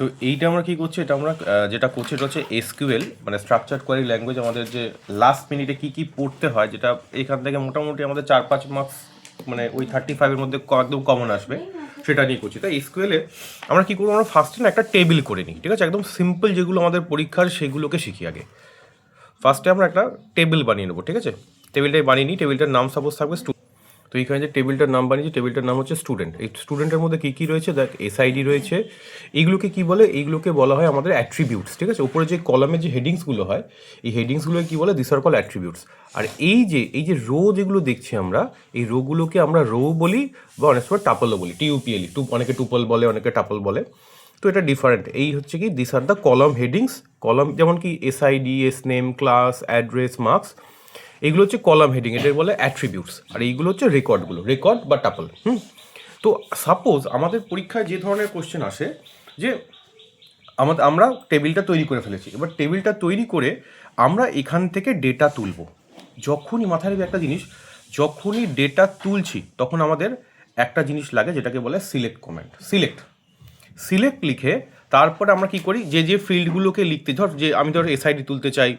তো এইটা আমরা কী করছি, এটা আমরা যেটা করছি এটা হচ্ছে এসকিউএল মানে স্ট্রাকচার্ড কোয়ারি ল্যাঙ্গুয়েজ। আমাদের যে লাস্ট মিনিটে কী কী পড়তে হয়, যেটা এখান থেকে মোটামুটি আমাদের 4-5 মার্কস মানে ওই 35-এর মধ্যে একদম কমন আসবে, সেটা নিয়ে করছি। তাই এসকিউএলে আমরা কী করবো, আমরা ফার্স্টে না একটা টেবিল করে নিই, ঠিক আছে? একদম সিম্পল যেগুলো আমাদের পরীক্ষার সেগুলোকে শিখি আগে। ফার্স্টে আমরা একটা টেবিল বানিয়ে নেবো, ঠিক আছে? টেবিলটাই বানিয়ে নিই। টেবিলটার নাম সাপোজ থাকবে তো এইখানে যে টেবিলটার নাম বানিয়েছি, টেবিলটার নাম হচ্ছে স্টুডেন্ট। এই স্টুডেন্টের মধ্যে কী কী রয়েছে দেখ, এসআইডি রয়েছে। এইগুলোকে কী বলে, এইগুলোকে বলা হয় আমাদের অ্যাট্রিবিউটস, ঠিক আছে? উপরে যে কলামে যে হেডিংসগুলো হয়, এই হেডিংসগুলোকে কী বলে, দিস আর কল অ্যাট্রিবিউটস। আর এই যে রো যেগুলো দেখছি আমরা, এই রোগুলোকে আমরা রো বলি বা অনেক সময় টাপলও বলি, টিউপিএলই, অনেকে টুপল বলে, অনেকে টাপল বলে। তো এটা ডিফারেন্ট। এই হচ্ছে কি, this are the column headings. Column যেমন কি SID, S name, class, address, marks, এইগুলো হচ্ছে কলাম হেডিং, এটা বলে অ্যাট্রিবিউটস। আর এইগুলো হচ্ছে রেকর্ড বা টাপল। তো সাপোজ আমাদের পরীক্ষায় যে ধরনের কোশ্চেন আসে যে আমরা টেবিলটা তৈরি করে ফেলেছি, এবার টেবিলটা তৈরি করে আমরা এখান থেকে ডেটা তুলব। যখনই মাথায় রাখবে একটা জিনিস, যখনই ডেটা তুলছি তখন আমাদের একটা জিনিস লাগে যেটাকে বলে সিলেক্ট কমেন্ট। সিলেক্ট লিখে তারপরে আমরা কি করি, যে ফিল্ডগুলোকে লিখতে, যে আমি এসআইডি তুলতে চাই,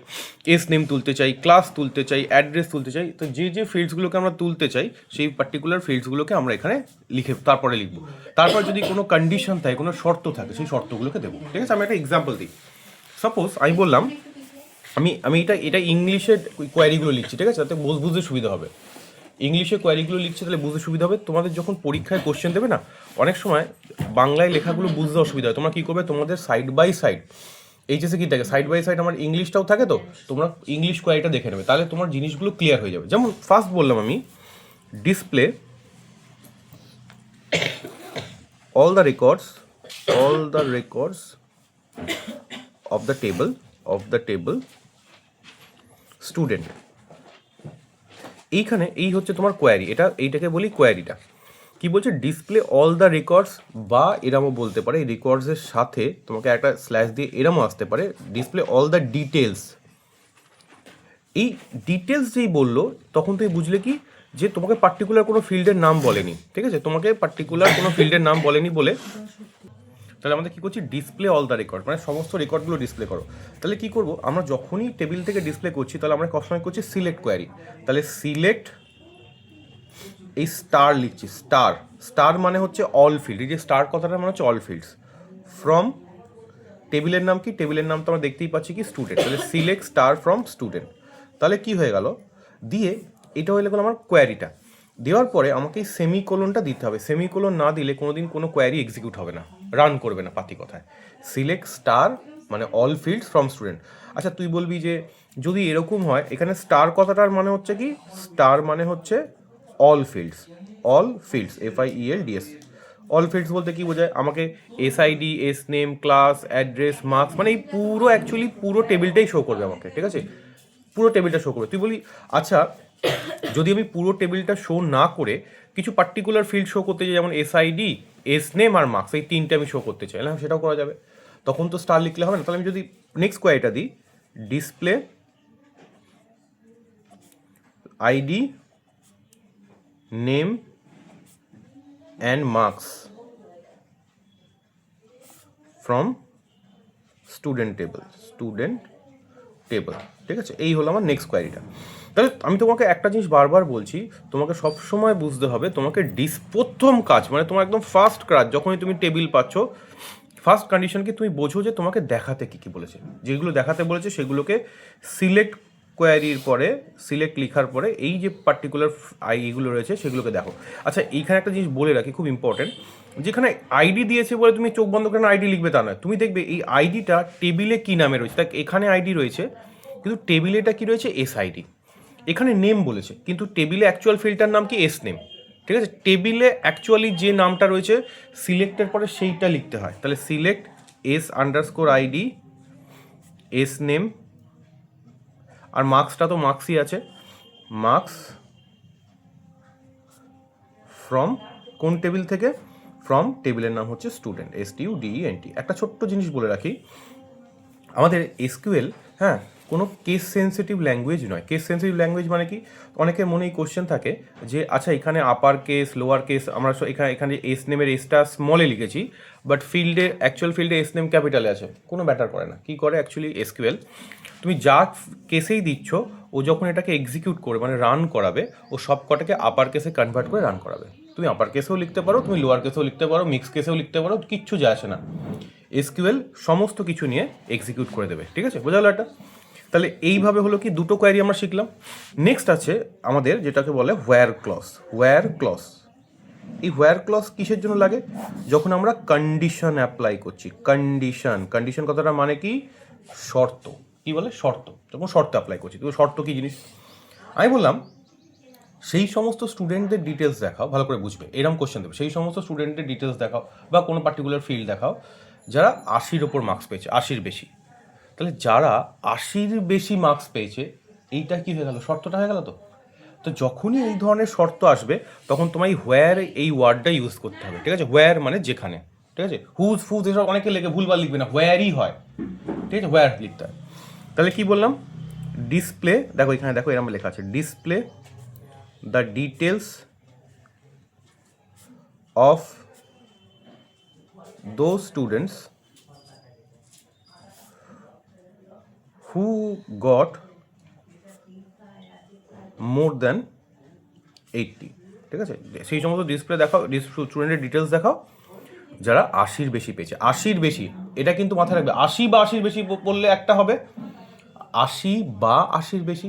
এস নেম তুলতে চাই, ক্লাস তুলতে চাই, অ্যাড্রেস তুলতে চাই, তো যে ফিল্ডসগুলোকে আমরা তুলতে চাই সেই পার্টিকুলার ফিল্ডসগুলোকে আমরা এখানে লিখে তারপরে লিখবো। তারপর যদি কোনো কন্ডিশন থাকে, কোনো শর্ত থাকে, সেই শর্তগুলোকে দেবো, ঠিক আছে? আমি একটা এক্সাম্পল দিই। সাপোজ আমি বললাম আমি এটা ইংলিশের কোয়ারিগুলো লিখছি, ঠিক আছে? যাতে বুঝতে সুবিধা হবে। ইংলিশে কোয়ারিগুলো লিখছে, তাহলে বুঝতে সুবিধা হবে। তোমাদের যখন পরীক্ষায় কোশ্চেন দেবে না, অনেক সময় বাংলায় লেখাগুলো বুঝতে অসুবিধা হয়। তোমরা কী করবে, তোমাদের সাইড বাই সাইড, এইচএসে কী থাকে, সাইড বাই সাইড আমার ইংলিশটাও থাকে, তো তোমরা ইংলিশ কোয়ারিটা দেখে নেবে, তাহলে তোমার জিনিসগুলো ক্লিয়ার হয়ে যাবে। যেমন ফার্স্ট বললাম আমি, display all the records of the table student. এইখানে এই হচ্ছে তোমার কোয়ারি, এইটাকে বলি কোয়ারিটা। কি বলছে, ডিসপ্লে অল দ্য রেকর্ডস, বা এরমও বলতে পারে, এই রেকর্ডসের সাথে তোমাকে একটা স্ল্যাশ দিয়ে এরমও আসতে পারে, ডিসপ্লে অল দ্য ডিটেলস। এই ডিটেলস যেই বললো তখন তুই বুঝলে কি, যে তোমাকে পার্টিকুলার কোনো ফিল্ডের নাম বলেনি, ঠিক আছে? তোমাকে পার্টিকুলার কোনো ফিল্ডের নাম বলেনি বলে, তাহলে আমাদের কী করছি, ডিসপ্লে অল দ্য রেকর্ড, মানে সমস্ত রেকর্ডগুলো ডিসপ্লে করো। তাহলে কী করবো, আমরা যখনই টেবিল থেকে ডিসপ্লে করছি, তাহলে আমরা সবসময় করছি সিলেক্ট কোয়ারি। তাহলে সিলেক্ট, এই স্টার লিখছি, স্টার মানে হচ্ছে অল ফিল্ড। এই যে স্টার কথাটা মানে হচ্ছে অল ফিল্ডস। ফ্রম, টেবিলের নাম কি, টেবিলের নাম তো আমরা দেখতেই পাচ্ছি কি, স্টুডেন্ট। তাহলে সিলেক্ট স্টার ফ্রম স্টুডেন্ট। তাহলে কি হয়ে গেল, দিয়ে এটা হয়ে গেল আমার কোয়ারিটা। দেওয়ার পরে আমাকে এই সেমিকোলনটা দিতে হবে। সেমিকোলন না দিলে কোনোদিন কোনো কোয়ারি এক্সিকিউট হবে না, রান করবে না পাতি কথায়। সিলেক্ট স্টার মানে অল ফিল্ডস ফ্রম স্টুডেন্ট। আচ্ছা তুই বলবি যে যদি এরকম হয়, এখানে স্টার কথাটার মানে হচ্ছে কি, স্টার মানে হচ্ছে all fields, FIELDS। All fields বলতে কি বোঝায়, আমাকে SID, S name, class, address, marks, মানে এই পুরো অ্যাকচুয়ালি পুরো টেবিলটাই শো করবে আমাকে, ঠিক আছে? পুরো টেবিলটা শো করবে। তুই বলি আচ্ছা যদি আমি পুরো টেবিলটা শো না করে কিছু পার্টিকুলার ফিল্ড শো করতে চাই, যেমন এসআইডি, এস নেম আর মার্কস, এই তিনটে আমি শো করতে চাই, হ্যাঁ সেটাও করা যাবে। তখন তো স্টার লিখলে হবে না। তাহলে আমি যদি নেক্সট কোয়ারিটা দিই, display ID, name and marks from student table, ঠিক আছে? এই হলো আমার নেক্সট কোয়ারিটা। তাহলে আমি তোমাকে একটা জিনিস বারবার বলছি, তোমাকে সবসময় বুঝতে হবে, তোমাকে প্রথম কাজ মানে তোমার একদম ফার্স্ট কাজ, যখনই তুমি টেবিল পাচ্ছ, ফার্স্ট কন্ডিশনকে তুমি বোঝো যে তোমাকে দেখাতে কী কী বলেছে। যেগুলো দেখাতে বলেছে সেগুলোকে সিলেক্ট কোয়ারির পরে, সিলেক্ট লেখার পরে এই যে পার্টিকুলার এইগুলো রয়েছে সেগুলোকে দেখো। আচ্ছা এইখানে একটা জিনিস বলে রাখি, খুব ইম্পর্টেন্ট, যেখানে আইডি দিয়েছে বলে তুমি চোখ বন্ধ করে আইডি লিখবে তা নয়। তুমি দেখবে এই আইডিটা টেবিলে কী নামে রয়েছে, দেখ এখানে আইডি রয়েছে কিন্তু টেবিলেটা কী রয়েছে, এসআইডি। এখানে নেম বলেছে কিন্তু টেবিলে অ্যাকচুয়াল ফিল্ডটার নাম কি, এস নেম, ঠিক আছে? টেবিলে অ্যাকচুয়ালি যে নামটা রয়েছে সিলেক্টের পরে সেইটা লিখতে হয়। তাহলে সিলেক্ট S_ID, এস নেম, আর মার্কসটা তো মার্কসই আছে, মার্কস ফ্রম কোন টেবিল থেকে, ফ্রম টেবিলের নাম হচ্ছে স্টুডেন্ট, STUDENT। একটা ছোট্ট জিনিস বলে রাখি, আমাদের এসকিউএল, হ্যাঁ, কোনো কেস সেন্সিটিভ ল্যাঙ্গুয়েজ নয়। কেস সেন্সিটিভ ল্যাঙ্গুয়েজ মানে কি, অনেকের মনে এই কোশ্চেন থাকে যে আচ্ছা এখানে আপার কেস লোয়ার কেস, আমরা এখানে এস নেমের এসটা স্মলে লিখেছি, বাট ফিল্ডে অ্যাকচুয়াল ফিল্ডে এস নেম ক্যাপিটালে আছে, কোনো ম্যাটার করে না। কী করে অ্যাকচুয়ালি এসকিউএল, তুমি যা কেসেই দিচ্ছ ও যখন এটাকে এক্সিকিউট করে মানে রান করাবে, ও সব কটাকে আপার কেসে কনভার্ট করে রান করাবে। তুমি আপার কেসেও লিখতে পারো, তুমি লোয়ার কেসেও লিখতে পারো, মিক্স কেসেও লিখতে পারো, কিচ্ছু যায় আসে না। এসকিউএল সমস্ত কিছু নিয়ে এক্সিকিউট করে দেবে, ঠিক আছে, বোঝা গেল এটা? তাহলে এইভাবে হলো কি দুটো কোয়ারি আমরা শিখলাম। নেক্সট আছে আমাদের যেটাকে বলে হোয়ার ক্লজ। হোয়ার ক্লজ, এই হোয়ার ক্লজ কিসের জন্য লাগে? যখন আমরা কন্ডিশন অ্যাপ্লাই করছি। কন্ডিশন কথাটা মানে কি? শর্ত। কি বলে? শর্ত। যখন শর্ত অ্যাপ্লাই করছি, তো শর্ত কি জিনিস? আমি বললাম সেই সমস্ত স্টুডেন্টদের ডিটেলস দেখাও, ভালো করে বুঝবে, এরকম কোশ্চেন দেবে, সেই সমস্ত স্টুডেন্টের ডিটেলস দেখাও বা কোনো পার্টিকুলার ফিল্ড দেখাও যারা 80-র ওপর মার্কস পেয়েছে, 80-র বেশি। তাহলে যারা 80-র বেশি মার্কস পেয়েছে, এইটা কি হয়ে গেল? শর্তটা হয়ে গেল। তো যখনই এই ধরনের শর্ত আসবে তখন তোমায় হোয়ার এই ওয়ার্ডটা ইউজ করতে হবে, ঠিক আছে? হোয়ার মানে যেখানে, ঠিক আছে? হুজ ফুজ এসব অনেকে লেগে ভুলভাল লিখবে না, হোয়ারই হয়, ঠিক আছে? হোয়ার লিখতে হয়। তাহলে কি বললাম? ডিসপ্লে, দেখো এখানে দেখো এরকম লেখা আছে, display the details of those students who goat more than 80, ঠিক আছে? সেই সমস্ত ডিসপ্লে দেখাও, স্টুডেন্টের ডিটেলস দেখাও যারা 80-র বেশি পেয়েছে। 80-র বেশি, এটা কিন্তু মাথায় রাখবে, 80 বা 80-র বেশি বললে একটা হবে, 80 বা 80-র বেশি,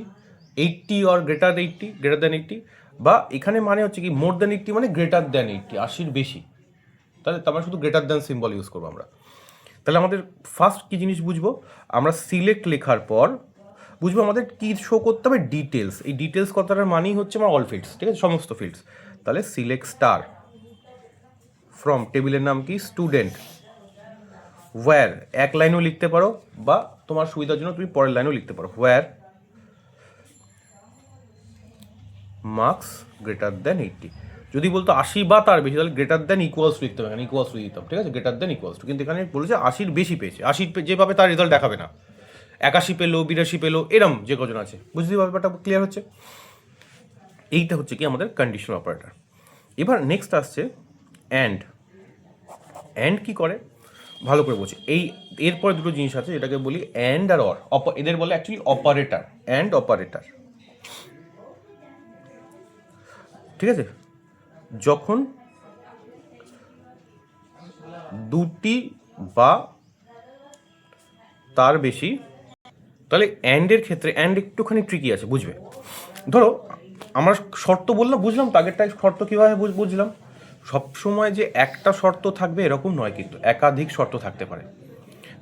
80 অর গ্রেটার দ্যান 80, বা এখানে মানে হচ্ছে কি মোর দ্যান 80 মানে গ্রেটার দ্যান 80, 80-র বেশি। তাহলে আমরা শুধু গ্রেটার দ্যান সিম্বল ইউজ করবো আমরা। তাহলে আমাদের ফার্স্ট কী জিনিস বুঝবো? আমরা সিলেক্ট লেখার পর বুঝবো আমাদের কী শো করতে হবে? ডিটেলস। এই ডিটেলস কথাটার মানেই হচ্ছে আমার অল ফিল্ডস, ঠিক আছে, সমস্ত ফিল্ডস। তাহলে সিলেক্ট স্টার ফ্রম, টেবিলের নাম কি? স্টুডেন্ট, হোয়ার, এক লাইনও লিখতে পারো বা তোমার সুবিধার জন্য তুমি পরের লাইনও লিখতে পারো, হোয়ার মার্কস গ্রেটার দ্যান 80। যদি বলতো 80 বা তার বেশি, তাহলে গ্রেটার দ্যান ইকুয়ালস লিখতে হবে, এখানে ইকুয়ালস দিতাম, ঠিক আছে? গ্রেটার দ্যান ইকুয়ালস টু, কিন্তু এখানে বলেছে 80-র বেশি পেয়েছে। 80 যেভাবে তার রেজাল্ট দেখাবে না, 81 পেলো, 82 পেলো, এরম যে কজন আছে, বুঝতে ব্যাপারটা ক্লিয়ার হচ্ছে? এইটা হচ্ছে কি আমাদের কন্ডিশনাল অপারেটর। এবার নেক্সট আসছে অ্যান্ড। অ্যান্ড কি করে ভালো করে বলছি, এরপরে দুটো জিনিস আছে যেটাকে বলি অ্যান্ড আর অর, এদের বলে অ্যাকচুয়ালি অপারেটর, অ্যান্ড অপারেটর, ঠিক আছে? যখন দুটি বা তার বেশি, তাহলে অ্যান্ডের ক্ষেত্রে অ্যান্ড একটুখানি ট্রিকি আছে, বুঝবে। ধরো আমরা শর্ত বললাম, বুঝলাম তো আগেরটা শর্ত কীভাবে বুঝলাম। সবসময় যে একটা শর্ত থাকবে এরকম নয়, কিন্তু একাধিক শর্ত থাকতে পারে।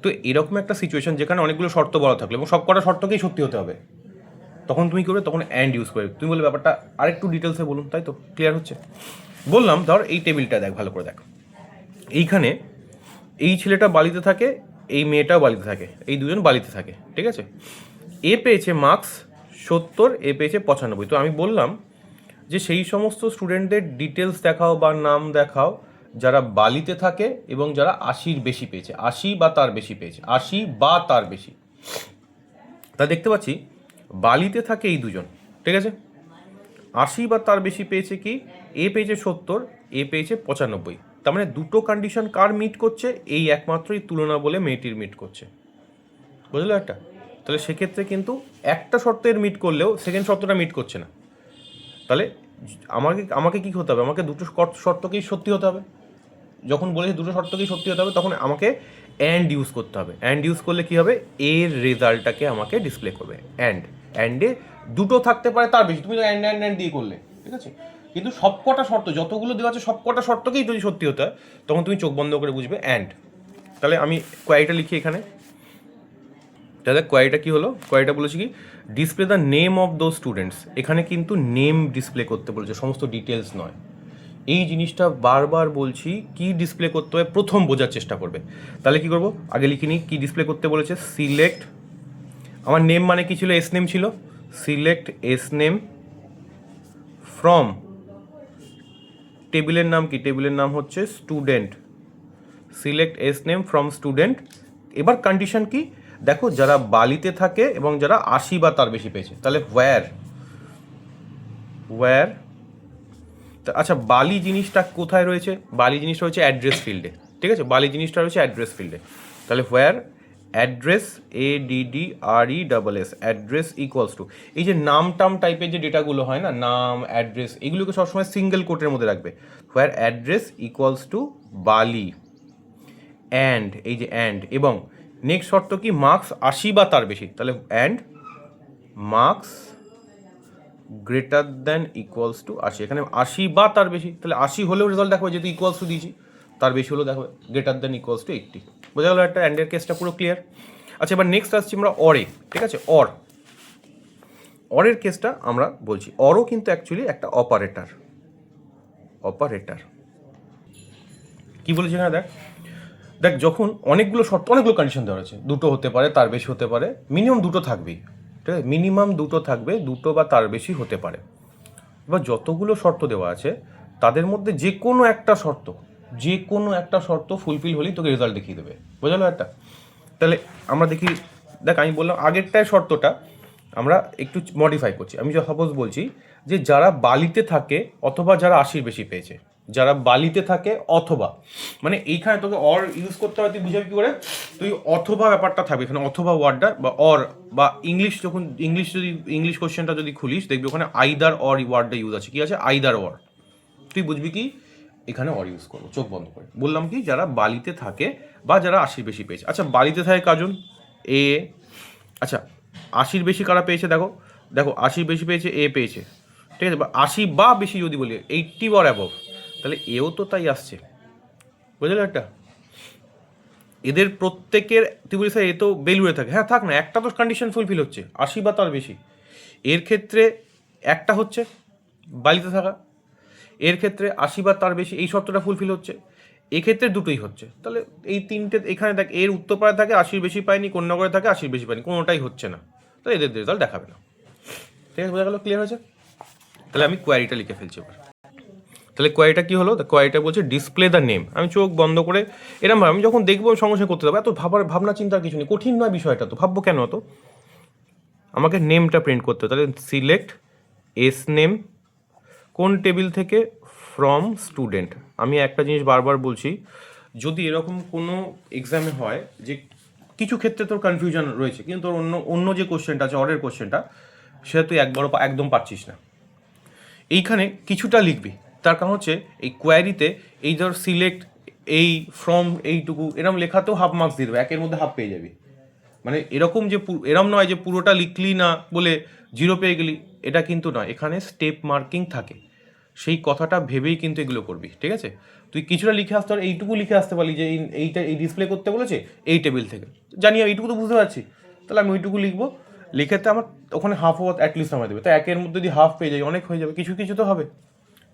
তো এরকম একটা সিচুয়েশন যেখানে অনেকগুলো শর্ত বলা থাকলো এবং সব কটা শর্তকেই সত্যি হতে হবে, তখন তুমি করবে, তখন অ্যান্ড ইউজ করবে। তুমি বলবে ব্যাপারটা আরেকটু ডিটেলসে বলুন, তাই তো? ক্লিয়ার হচ্ছে? বললাম ধর এই টেবিলটা দেখ, ভালো করে দেখ, এইখানে এই ছেলেটা বালিতে থাকে, এই মেয়েটাও বালিতে থাকে, এই দুজন বালিতে থাকে, ঠিক আছে? এ পেয়েছে মার্কস 70, এ পেয়েছে 95। তো আমি বললাম যে সেই সমস্ত স্টুডেন্টদের ডিটেলস দেখাও বা নাম দেখাও যারা বালিতে থাকে এবং যারা 80-র বেশি পেয়েছে, 80 বা তার বেশি পেয়েছে, 80 বা তার বেশি। তা দেখতে পাচ্ছি বালিতে থাকে এই দুজন, ঠিক আছে? 80 বা তার বেশি পেয়েছে কি? এ পেয়েছে 70, এ পেয়েছে 95। তার মানে দুটো কন্ডিশন কার মিট করছে? এই একমাত্রই তুলনা বলে মেয়েটির মিট করছে, বুঝলো একটা? তাহলে সেক্ষেত্রে কিন্তু একটা শর্তের মিট করলেও সেকেন্ড শর্তটা মিট করছে না। তাহলে আমাকে কি হতে হবে? আমাকে দুটো শর্তকেই সত্যি হতে হবে। যখন বলেছি দুটো শর্তকেই সত্যি হতে হবে, তখন আমাকে অ্যান্ড ইউজ করতে হবে। অ্যান্ড ইউজ করলে কি হবে? এর রেজাল্টটাকে আমাকে ডিসপ্লে করবে। অ্যান্ডে দুটো থাকতে পারে তার বেশি, তুমি তো অ্যান্ড দিয়ে করলে, ঠিক আছে? কিন্তু সবকটা শর্ত যতগুলো দেওয়া আছে সবকটা শর্তকেই যদি সত্যি হতে হয়, তখন তুমি চোখ বন্ধ করে বুঝবে অ্যান্ড। তাহলে আমি কোয়ারিটা লিখি এখানে। তাহলে কোয়ারিটা কি হলো? কোয়ারিটা বলেছি কি display the name of those students. এখানে কিন্তু নেম ডিসপ্লে করতে বলেছে, সমস্ত ডিটেলস নয়। এই জিনিসটা বারবার বলছি, কি ডিসপ্লে করতে হয় প্রথম বোঝার চেষ্টা করবে। তাহলে কি করব? আগে লিখে নিই কি ডিসপ্লে করতে বলেছে। সিলেক্ট, আমার নেম মানে কি ছিল? এস নেম ছিল। সিলেক্ট এস নেম ফ্রম, টেবিলের নাম কি? টেবিলের নাম হচ্ছে student. Select S name from student. এবার কন্ডিশন কি? দেখো যারা বালিতে থাকে এবং যারা 80 বা তার বেশি পেয়েছে, তাহলে ওয়্যার আচ্ছা বালি জিনিসটা কোথায় রয়েছে? বালি জিনিসটা রয়েছে অ্যাড্রেস ফিল্ডে, ঠিক আছে? বালি জিনিসটা রয়েছে অ্যাড্রেস ফিল্ডে। তাহলে where address ADDRESS address equals to, এই যে নাম টাম টাইপের যে ডেটাগুলো হয় না, নাম অ্যাড্রেস, এগুলোকে সবসময় সিঙ্গেল কোটের মধ্যে রাখবে। হোয়ার অ্যাড্রেস ইকুয়ালস টু বালি অ্যান্ড, এই যে অ্যান্ড, এবং নেক্সট শর্ত কি? মার্কস 80 বা তার বেশি। তাহলে and marks greater than equals to 80, এখানে 80 বা তার বেশি, তাহলে 80 হলেও রেজাল্ট দেখাবে যেহেতু ইকুয়ালস টু দিয়েছি, তার বেশি হলেও দেখাবে গ্রেটার দ্যান ইকুয়ালস টু 80। বোঝা গেল একটা অ্যান্ডের কেসটা পুরো ক্লিয়ার। আচ্ছা এবার নেক্সট আসছি আমরা অরে, ঠিক আছে? অরের কেসটা আমরা বলছি। অরও কিন্তু অ্যাকচুয়ালি একটা অপারেটর কি বলেছি এখানে? দেখ যখন অনেকগুলো শর্ত, অনেকগুলো কন্ডিশন দেওয়া রয়েছে, দুটো হতে পারে, তার বেশি হতে পারে, মিনিমাম দুটো থাকবেই, ঠিক আছে? মিনিমাম দুটো থাকবে, দুটো বা তার বেশি হতে পারে। এবার যতগুলো শর্ত দেওয়া আছে তাদের মধ্যে যে কোনো একটা শর্ত ফুলফিল হলেই তোকে রেজাল্ট দেখিয়ে দেবে। বোঝালো একটা? তাহলে আমরা দেখি, দেখ আমি বললাম আগেরটায় শর্তটা আমরা একটু মডিফাই করছি। আমি সাপোজ বলছি যে যারা বালিতে থাকে অথবা যারা 80 বেশি পেয়েছে, যারা বালিতে থাকে অথবা, মানে এইখানে তোকে অর ইউজ করতে হয়, তুই বুঝাবি কি করে? তুই অথবা ব্যাপারটা থাকবে এখানে, অথবা ওয়ার্ডটা বা অর, বা ইংলিশ কোশ্চেনটা যদি খুলিস দেখবি ওখানে আইদার অর ওয়ার্ডটা ইউজ আছে। কি আছে? Either or. তুই বুঝবি কি এখানে অর ইউজ করবো, চোখ বন্ধ করে। বললাম কি যারা বালিতে থাকে বা যারা 80 বেশি পেয়েছে। আচ্ছা বালিতে থাকে কাজন এ, আচ্ছা 80 বেশি কারা পেয়েছে? দেখো 80 বেশি পেয়েছে এ পেয়েছে, ঠিক আছে? বা 80 বা বেশি যদি বলি 80 অর অ্যাবভ, তাহলে এও তো তাই আসছে। বুঝলে একটা? এদের প্রত্যেকের তুই বলিস এ তো বেলুড়ে থাকে, হ্যাঁ থাক না, একটা তো কন্ডিশন ফুলফিল হচ্ছে, 80 বা তার বেশি। এর ক্ষেত্রে একটা হচ্ছে বালিতে থাকা, এর ক্ষেত্রে 80 বা তার বেশি, এই শর্তটা ফুলফিল হচ্ছে, এক্ষেত্রে দুটোই হচ্ছে। তাহলে এই তিনটে এখানে দেখ, এর উত্তরপাড়ায় থাকে 80 বেশি পায়নি, কন্যাগড়ে থাকে 80 বেশি পায়নি, কোনোটাই হচ্ছে না, তাহলে এদের রেজাল্ট দেখাবে না। ঠিক আছে, বোঝা গেল? ক্লিয়ার হয়েছে? তাহলে আমি কোয়ারিটা লিখে ফেলছি এবার। তাহলে কোয়ারিটা কি হলো? কোয়ারিটা বলছে ডিসপ্লে দ্য নেম। আমি চোখ বন্ধ করে এরকম ভাবে আমি যখন দেখবো সঙ্গে সঙ্গে করতে দেবো, এত ভাবনা চিন্তার কিছু নেই, কঠিন নয় বিষয়টা, তো ভাববো কেন? তো আমাকে নেমটা প্রিন্ট করতে হবে। তাহলে সিলেক্ট এস নেম, কোন টেবিল থেকে? From student. আমি একটা জিনিস বারবার বলছি, যদি এরকম কোনো এক্সামে হয় যে কিছু ক্ষেত্রে তোর কনফিউশন রয়েছে কিন্তু তোর অন্য যে কোশ্চেনটা আছে, অরের কোশ্চেনটা, সেটা তুই একদম পারছিস না, এইখানে কিছুটা লিখবি। তার কারণ হচ্ছে এই কোয়ারিতে এই ধর সিলেক্ট, এই ফ্রম, এইটুকু এরম লেখাতেও হাফ মার্কস দিয়ে দেবে, একের মধ্যে হাফ পেয়ে যাবি। মানে এরকম যে এরম নয় যে পুরোটা লিখলি না বলে 0 পেয়ে গেলি, এটা কিন্তু নয়, এখানে স্টেপ মার্কিং থাকে, সেই কথাটা ভেবেই কিন্তু এগুলো করবি, ঠিক আছে? তুই কিছুটা লিখে আসতে পারবি, এইটুকু লিখে আসতে পারলি যে এই ডিসপ্লে করতে বলেছে এই টেবিল থেকে, জানি এইটুকু তো বুঝতে পারছি, তাহলে আমি ওইটুকু লিখবো, লিখেতে আমার ওখানে হাফ অ্যাটলিস্ট আমার দেবে, তো একের মধ্যে যদি হাফ পেয়ে যাই অনেক হয়ে যাবে, কিছু তো হবে,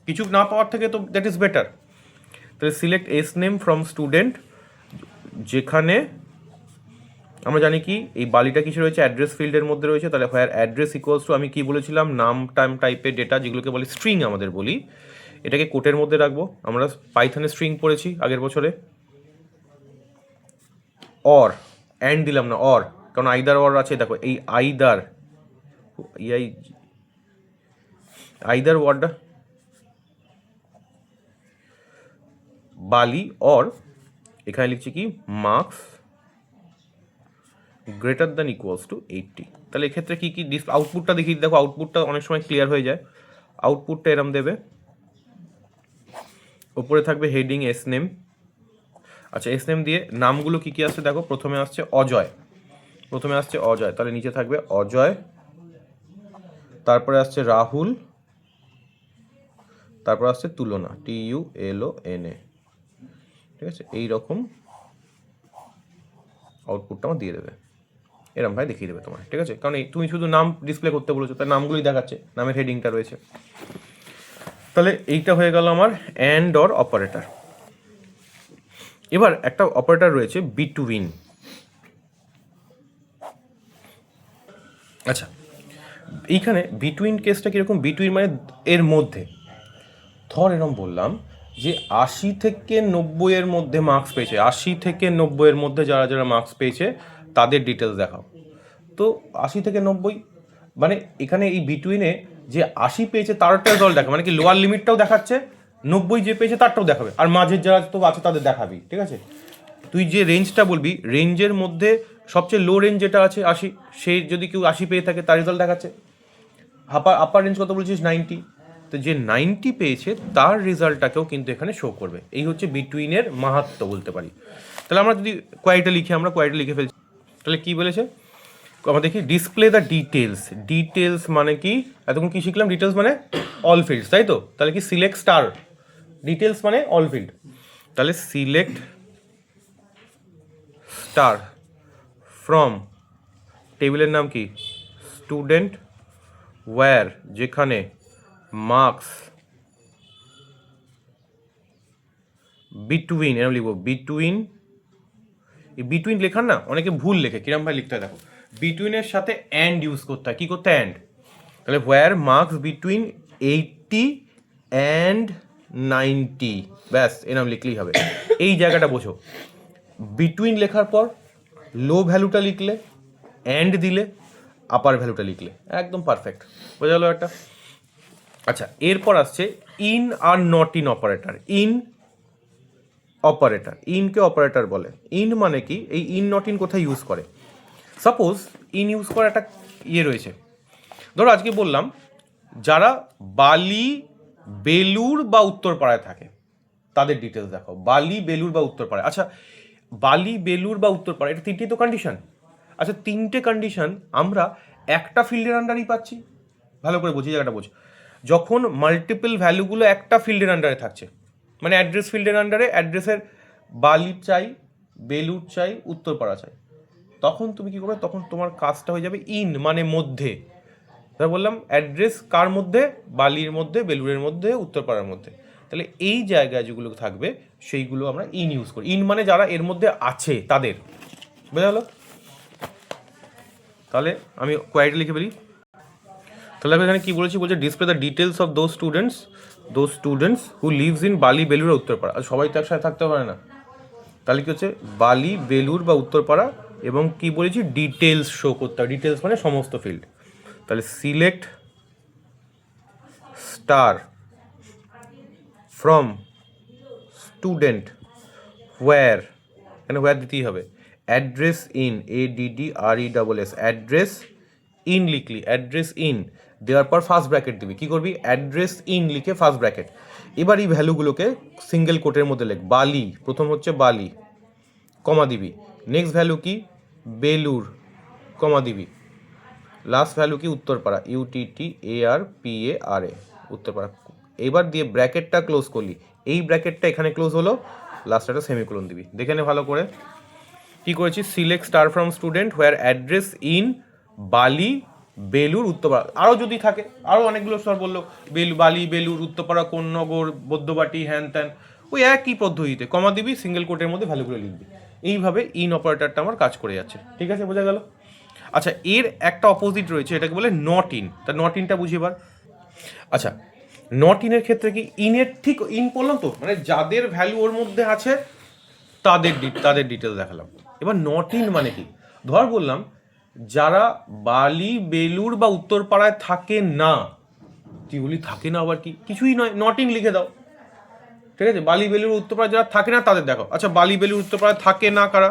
কিছু না পাওয়ার থেকে তো দ্যাট ইজ বেটার। তাহলে select S name from student, যেখানে আমরা জানি কি এই বালিটা কিছু রয়েছে অ্যাড্রেস ফিল্ডের মধ্যে রয়েছে, তাহলে হোয়ার অ্যাড্রেস ইকুয়ালস টু, আমি কি বলেছিলাম, নাম টাইপের ডেটা যেগুলোকে বলি স্ট্রিং আমাদের বলি, এটাকে কোটের মধ্যে রাখবো। আমরা পাইথনে স্ট্রিং পড়েছি আগের বছরে। অর অ্যান্ড দিলাম না, অর, কারণ আইদার অর আছে। দেখো এই আইদার ওয়ার্ডটা বালি অর, এখানে লিখছি কি marks greater than equals to 80। তাহলে এক্ষেত্রে কি কি আউটপুটটা দেখি, দেখো আউটপুটটা অনেক সময় ক্লিয়ার হয়ে যায়। আউটপুটটা এরম দেবে, ওপরে থাকবে হেডিং এস নেম। আচ্ছা এস নেম দিয়ে নামগুলো কি কি আসছে দেখো, প্রথমে আসছে অজয়, তাহলে নিচে থাকবে অজয়, তারপরে আসছে রাহুল, তারপর আসছে তুলনা, TULONA, ঠিক আছে? এইরকম আউটপুটটা আমার দিয়ে দেবে, এরম ভাই দেখিয়ে দেবে তোমার, ঠিক আছে? কারণ তুমি শুধু নাম ডিসপ্লে করতে বলেছো, তাই নামগুলোই দেখাচ্ছে, নামের হেডিংটা রয়েছে। তাহলে এইটা হয়ে গেল আমার অ্যান্ড অর অপারেটর। এবার একটা অপারেটর রয়েছে বিটুইন। আচ্ছা এইখানে বিটুইন কেসটা কীরকম? বিটুইন মানে এর মধ্যে, ধর এরকম বললাম যে 80 থেকে 90 এর মধ্যে মার্কস পেয়েছে, 80 থেকে 90 এর মধ্যে যারা যারা মার্কস পেয়েছে তাদের ডিটেলস দেখাও। তো 80 থেকে 90, মানে এখানে এই বিটুইনে যে 80 পেয়েছে তারটাও রেজাল্ট দেখাবে, মানে কি লোয়ার লিমিটটাও দেখাচ্ছে, 90 যে পেয়েছে তারটাও দেখাবে, আর মাঝের যারা তো আছে তাদের দেখাবি, ঠিক আছে। তুই যে রেঞ্জটা বলবি, রেঞ্জের মধ্যে সবচেয়ে লো রেঞ্জ যেটা আছে 80, সেই যদি কেউ 80 পেয়ে থাকে তার রেজাল্ট দেখাচ্ছে। আপার রেঞ্জ কত বলছিস? 90, তো যে 90 পেয়েছে তার রেজাল্টটাকেও কিন্তু এখানে শো করবে। এই হচ্ছে বিটুইনের মাহাত্ম্য বলতে পারি। তাহলে আমরা যদি কোয়ারিটা লিখে ফেলছি, তাহলে কি বলেছে আমরা দেখি, ডিসপ্লে দ্য ডিটেলস। ডিটেলস মানে কি, এতক্ষণ কি শিখলাম? ডিটেলস মানে অল ফিল্ডস, তাই তো? তাহলে কি সিলেক্ট স্টার, ডিটেলস মানে অল ফিল্ড, তাহলে সিলেক্ট স্টার ফ্রম, টেবিলের নাম কি? স্টুডেন্ট, ওয়্যার, যেখানে মার্কস বিটুইন, এরকম লিখবো বিটুইন। এই বিটুইন লেখার না অনেকে ভুল লেখে, কিরম ভাই লিখতে হয় দেখো, বিটুইনের সাথে অ্যান্ড ইউজ করতে হয়। কি করতে? অ্যান্ড। তাহলে ওয়্যার মার্কস বিটুইন 80 অ্যান্ড 90, ব্যাস এরকম লিখলেই হবে। এই জায়গাটা বোঝো, বিটুইন লেখার পর লো ভ্যালুটা লিখলে, অ্যান্ড দিলে, আপার ভ্যালুটা লিখলে, একদম পারফেক্ট, বোঝা গেল একটা। আচ্ছা, এরপর আসছে ইন আর not in operator. In operator, ইনকে অপারেটর বলে। ইন মানে কি? এই ইন নট ইন কোথায় ইউজ করে? সাপোজ ইন ইউজ করা একটা ইয়ে রয়েছে, ধরো আজকে বললাম যারা বালি, বেলুর বা উত্তরপাড়ায় থাকে তাদের ডিটেলস দেখো। বালি, বেলুর বা উত্তরপাড়ায়। আচ্ছা, বালি, বেলুর বা উত্তরপাড়া, এটা তিনটে তো কন্ডিশন। আচ্ছা, তিনটে কন্ডিশন আমরা একটা ফিল্ডের আন্ডারই পাচ্ছি। ভালো করে বুঝি, জায়গাটা বোঝ। যখন মাল্টিপল ভ্যালুগুলো একটা ফিল্ডের আন্ডারে থাকছে, মানে অ্যাড্রেস ফিল্ডের আন্ডারে অ্যাড্রেসের বালির চাই, বেলুর চাই, উত্তরপাড়া চাই, তখন তুমি কি করবে? তখন তোমার কাজটা হয়ে যাবে ইন, মানে মধ্যে। তাই বললাম অ্যাড্রেস কার মধ্যে? বালির মধ্যে, বেলুরের মধ্যে, উত্তরপাড়ার মধ্যে। তাহলে এই জায়গায় যেগুলো থাকবে সেইগুলো আমরা ইন ইউজ করি। ইন মানে যারা এর মধ্যে আছে তাদের, বোঝা গেল? তাহলে আমি কোয়ারিটা লিখে ফেলি। তাহলে আমি এখানে কি বলেছি? বলছে display the details of those students who lives in বালি, বেলুর, উত্তরপাড়া। আর সবাই তো একসাথে থাকতে পারে না, তাহলে কি হচ্ছে? বালি, বেলুর বা উত্তরপাড়া, এবং কি বলেছি? ডিটেলস শো করতে হবে। ডিটেলস মানে সমস্ত ফিল্ড। তাহলে select star from student where, এখানে ওয়্যার দিতেই হবে, address in, ADDRESS, address in লিখলি, অ্যাড্রেস ইন দেওয়ার পর ফার্স্ট ব্র্যাকেট দিবি। কী করবি? অ্যাড্রেস ইন লিখে ফার্স্ট ব্র্যাকেট। এবার এই ভ্যালুগুলোকে সিঙ্গেল কোটের মধ্যে লেখ। বালি, প্রথম হচ্ছে বালি, কমা দিবি। নেক্সট ভ্যালু কি? বেলুর, কমা দিবি। লাস্ট ভ্যালু কি? উত্তরপাড়া, UTTARPARA, উত্তরপাড়া। এবার দিয়ে ব্র্যাকেটটা ক্লোজ করলি, এই ব্র্যাকেটটা এখানে ক্লোজ হলো, লাস্ট একটা সেমিকোলন দিবি। দেখে নে ভালো করে কি করেছি। Select star from student where address in বালি, বেলুর, উত্তরপাড়া। আরও যদি থাকে, আরও অনেকগুলো স্টার বললো, বালি, বেলুর, উত্তরপাড়া, কোন্নগর, বৈদ্যবাটি, হ্যান ত্যান, ওই একই পদ্ধতিতে কমা দিবি, সিঙ্গেল কোটের মধ্যে ভ্যালুগুলো লিখবি। এইভাবে ইন অপারেটরটা আমার কাজ করে যাচ্ছে, ঠিক আছে? বোঝা গেল? আচ্ছা, এর একটা অপোজিট রয়েছে, এটাকে বলে নট ইন। তা নট ইনটা বুঝি এবার। আচ্ছা, নট ইনের ক্ষেত্রে কি? ইনের ঠিক ইন করলাম তো, মানে যাদের ভ্যালু ওর মধ্যে আছে তাদের ডিটেলস দেখালাম। এবার নট ইন মানে কি? ধর বললাম যারা বালি, বেলুর বা উত্তরপাড়ায় থাকে না। তুই বলি থাকে না আবার কি? কিছুই নয়, নট ইন লিখে দাও, ঠিক আছে? বালি, বেলুর, উত্তরপাড়ায় যারা থাকে না তাদের দেখো। আচ্ছা, বালি, বেলুর, উত্তরপাড়ায় থাকে না কারা?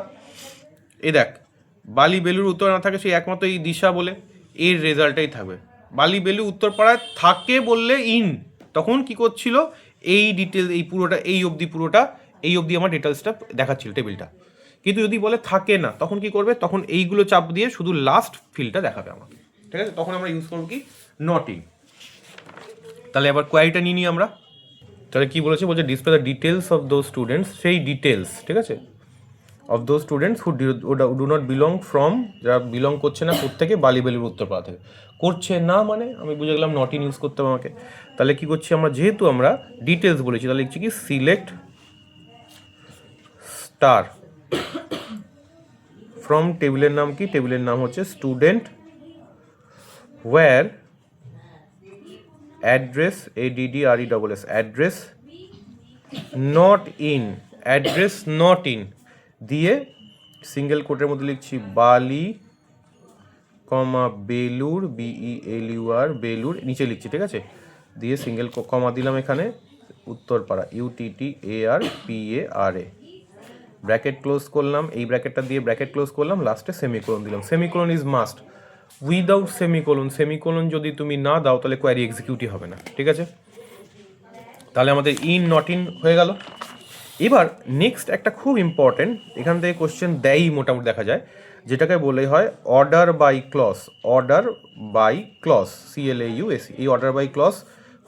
এ দেখ, বালি, বেলুর, উত্তর না থাকে সেই একমাত্র এই দিশা বলে, এর রেজাল্টটাই থাকবে। বালি, বেলু, উত্তরপাড়ায় থাকে বললে ইন, তখন কি করছিল? এই ডিটেলস, এই পুরোটা, এই অবধি আমার ডিটেলসটা দেখাচ্ছিল টেবিলটা। কিন্তু যদি বলে থাকে না, তখন কি করবে? তখন এইগুলো চাপ দিয়ে শুধু লাস্ট ফিল্ডটা দেখাবে আমাকে, ঠিক আছে? তখন আমরা ইউজ করবো কি? Not in. তাহলে এবার কোয়ারিটা নিয়ে নিই আমরা। তাহলে কি বলেছে? বলছে display the details of those students, সেই ডিটেলস, ঠিক আছে, of those students who do not belong from, যারা বিলং করছে না কোত্থেকে? বালি, বেলুর, উত্তরপাড়া থেকে। করছে না মানে আমি বুঝে গেলাম নট ইন ইউজ করতে হবে আমাকে। তাহলে কি করছি আমরা? যেহেতু আমরা ডিটেলস বলেছি, তাহলে লিখছি কি? সিলেক্ট স্টার ফ্রম, টেবিলের নাম কি? টেবিলের নাম হচ্ছে student where address, ADDRESS, address not in, address not in দিয়ে সিঙ্গেল কোটের মধ্যে লিখছি বালি কমা বেলুর BELUR বেলুর, নিচে লিখছি, ঠিক আছে, দিয়ে সিঙ্গেল কমা দিলাম এখানে উত্তরপাড়া UTTARPARA, ব্র্যাকেট ক্লোজ করলাম, এই ব্র্যাকেটটা দিয়ে ব্র্যাকেট ক্লোজ করলাম, লাস্টে সেমিকোলন দিলাম। Semicolon is must, without semicolon যদি তুমি না দাও তাহলে কোয়ারি এক্সিকিউটই হবে না, ঠিক আছে। তাহলে আমাদের ইন নট ইন হয়ে গেল। এবার নেক্সট একটা খুব ইম্পর্টেন্ট, এখান থেকে কোশ্চেন দেয়ই মোটামুটি দেখা যায়, যেটাকে বলে হয় অর্ডার বাই ক্লজ। CLAUS, এই অর্ডার বাই ক্লজ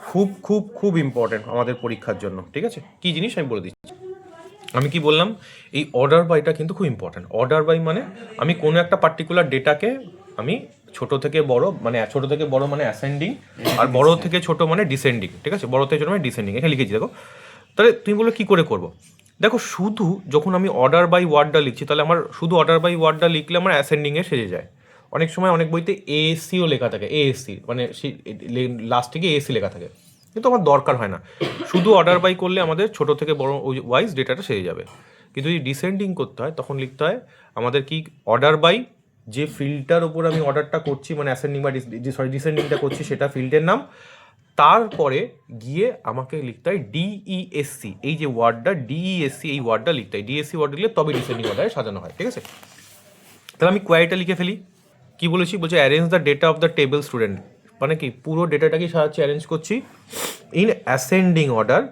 খুব খুব খুব ইম্পর্টেন্ট আমাদের পরীক্ষার জন্য, ঠিক আছে। কি জিনিস আমি বলে দিচ্ছি। আমি কি বললাম, এই অর্ডার বাইটা কিন্তু খুব ইম্পর্টেন্ট। অর্ডার বাই মানে আমি কোনো একটা পার্টিকুলার ডেটাকে আমি ছোট থেকে বড় মানে অ্যাসেন্ডিং, আর বড় থেকে ছোট মানে ডিসেন্ডিং, ঠিক আছে, বড় থেকে ছোট মানে ডিসেন্ডিং, এখানে লিখেছি দেখো। তাহলে তুমি বলো কী করে করবো, দেখো শুধু যখন আমি অর্ডার বাই ওয়ার্ডটা লিখছি তাহলে আমার শুধু অর্ডার বাই ওয়ার্ডটা লিখলে আমার অ্যাসেন্ডিংয়ে সেজে যায়। অনেক সময় অনেক বইতে ASCও লেখা থাকে, ASC মানে লাস্ট থেকে ASC লেখা থাকে, কিন্তু আমার দরকার হয় না, শুধু অর্ডার বাই করলে আমাদের ছোট থেকে বড় ওয়াইজ ডেটাটা সেরে যাবে। কিন্তু যদি ডিসেন্ডিং করতে হয় তখন লিখতে হয় আমাদের কি অর্ডার বাই যে ফিল্ডটার ওপর আমি অর্ডারটা করছি, মানে অ্যাসেন্ডিং বা ডিসেন্ডিংটা করছি সেটা ফিল্ডের নাম, তারপরে গিয়ে আমাকে লিখতে হয় DESC, এই যে ওয়ার্ডটা DESC, এই ওয়ার্ডটা লিখতে হয়, DESC ওয়ার্ড লিখলে তবে ডিসেন্ডিং অর্ডারে সাজানো হয়, ঠিক আছে। তাহলে আমি কোয়ারিটা লিখে ফেলি। কি বলেছি, বলছে arrange the data of the table student, মানে কি পুরো ডেটাটাকে সাহায্যে অ্যারেঞ্জ করছি ইন অ্যাসেন্ডিং অর্ডার।